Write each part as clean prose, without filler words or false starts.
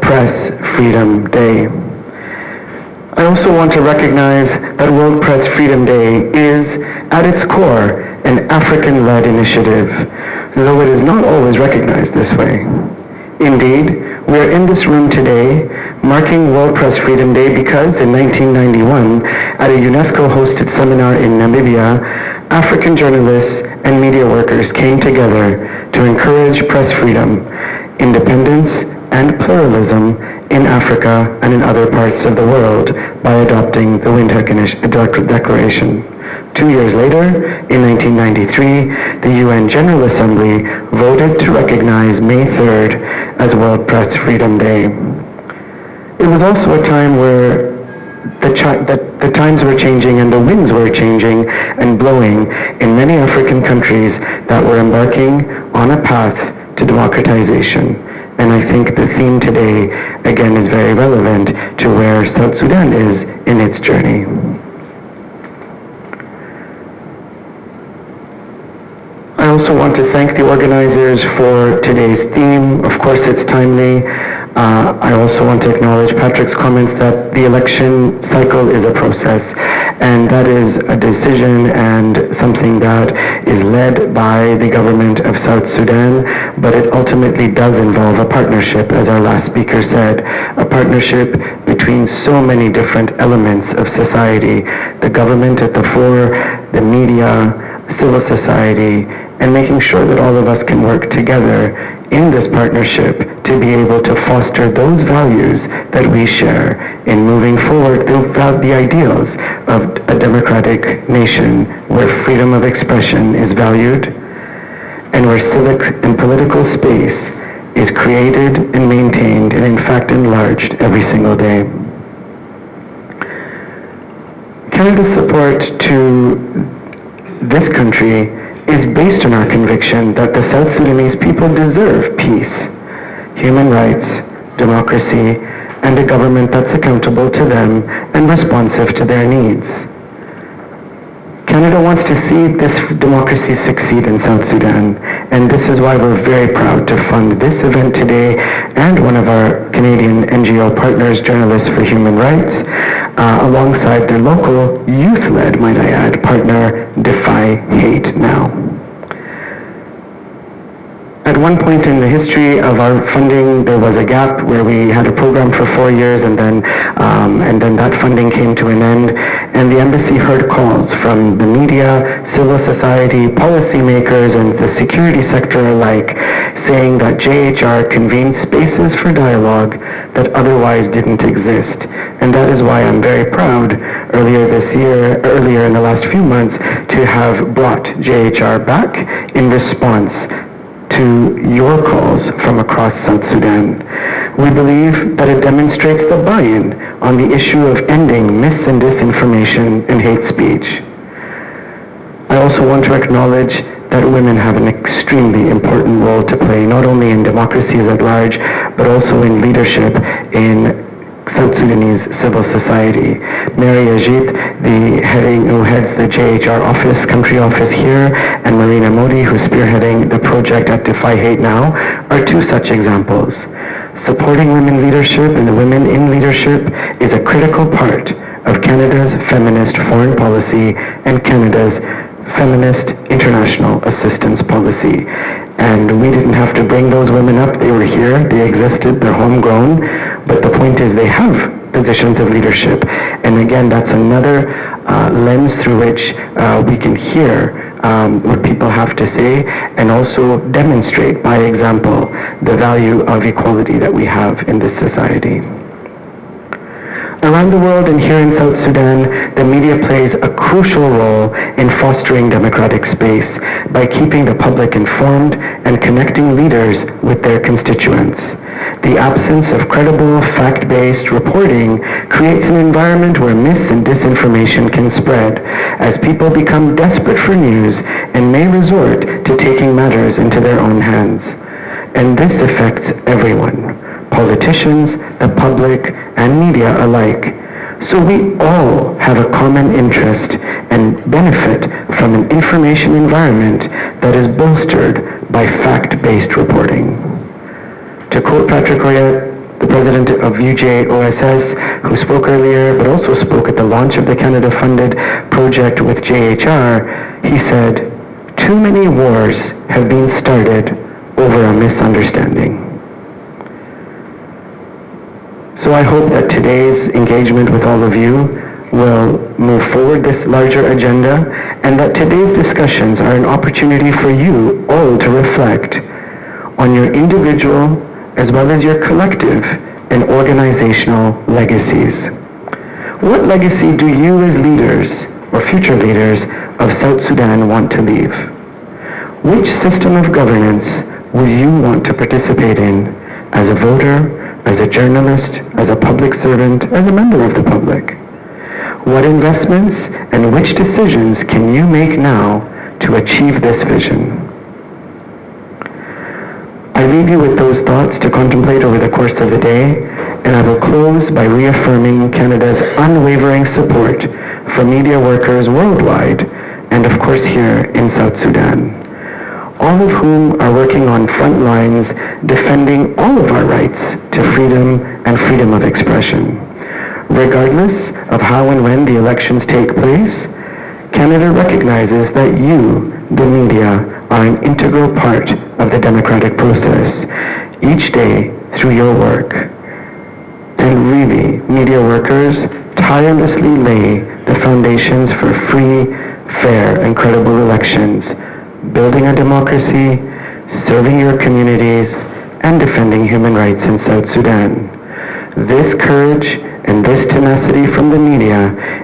Press Freedom Day. I also want to recognize that World Press Freedom Day is, at its core, an African-led initiative, though it is not always recognized this way. Indeed, we are in this room today marking World Press Freedom Day because in 1991, at a UNESCO-hosted seminar in Namibia, African journalists and media workers came together to encourage press freedom, independence, and pluralism in Africa and in other parts of the world by adopting the Windhoek Declaration. 2 years later, in 1993, the UN General Assembly voted to recognize May 3rd as World Press Freedom Day. It was also a time where the times were changing and the winds were changing and blowing in many African countries that were embarking on a path to democratization. And I think the theme today, again, is very relevant to where South Sudan is in its journey. I also want to thank the organizers for today's theme. Of course, it's timely. I also want to acknowledge Patrick's comments that the election cycle is a process, and that is a decision and something that is led by the government of South Sudan, but it ultimately does involve a partnership, as our last speaker said, a partnership between so many different elements of society, the government at the fore, the media, civil society, and making sure that all of us can work together in this partnership to be able to foster those values that we share in moving forward the ideals of a democratic nation where freedom of expression is valued and where civic and political space is created and maintained and in fact enlarged every single day. Canada's support to this country is based on our conviction that the South Sudanese people deserve peace, human rights, democracy, and a government that's accountable to them and responsive to their needs. Canada wants to see this democracy succeed in South Sudan, and this is why we're very proud to fund this event today and one of our Canadian NGO partners, Journalists for Human Rights, alongside their local youth-led, might I add, partner, Defy Hate Now. At one point in the history of our funding, there was a gap where we had a program for 4 years and then that funding came to an end, and the embassy heard calls from the media, civil society, policymakers, and the security sector alike saying that JHR convenes spaces for dialogue that otherwise didn't exist. And that is why I'm very proud earlier in the last few months, to have brought JHR back in response to your calls from across South Sudan. We believe that it demonstrates the buy-in on the issue of ending mis and disinformation and hate speech. I also want to acknowledge that women have an extremely important role to play, not only in democracies at large, but also in leadership in South Sudanese civil society. Mary Ajit, who heads the JHR office, country office here, and Marina Modi, who's spearheading the project at Defy Hate Now, are two such examples. Supporting women leadership and the women in leadership is a critical part of Canada's feminist foreign policy and Canada's feminist international assistance policy. And we didn't have to bring those women up. They were here, they existed, they're homegrown, but the point is they have positions of leadership. And again, that's another lens through which we can hear what people have to say and also demonstrate by example the value of equality that we have in this society. Around the world and here in South Sudan, the media plays a crucial role in fostering democratic space by keeping the public informed and connecting leaders with their constituents. The absence of credible, fact-based reporting creates an environment where mis and disinformation can spread as people become desperate for news and may resort to taking matters into their own hands. And this affects everyone. Politicians, the public, and media alike. So we all have a common interest and benefit from an information environment that is bolstered by fact-based reporting. To quote Patrick Royette, the president of UJOSS, who spoke earlier, but also spoke at the launch of the Canada-funded project with JHR, he said, "Too many wars have been started over a misunderstanding." So I hope that today's engagement with all of you will move forward this larger agenda, and that today's discussions are an opportunity for you all to reflect on your individual as well as your collective and organizational legacies. What legacy do you as leaders or future leaders of South Sudan want to leave? Which system of governance would you want to participate in as a voter, as a journalist, as a public servant, as a member of the public? What investments and which decisions can you make now to achieve this vision? I leave you with those thoughts to contemplate over the course of the day, and I will close by reaffirming Canada's unwavering support for media workers worldwide, and of course here in South Sudan, all of whom are working on front lines defending all of our rights to freedom and freedom of expression. Regardless of how and when the elections take place, Canada recognizes that you, the media, are an integral part of the democratic process each day through your work. And really, media workers tirelessly lay the foundations for free, fair, and credible elections, building a democracy, serving your communities, and defending human rights in South Sudan. This courage and this tenacity from the media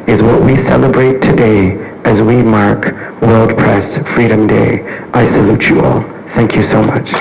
is what we celebrate today as we mark World Press Freedom Day. I salute you all. Thank you so much.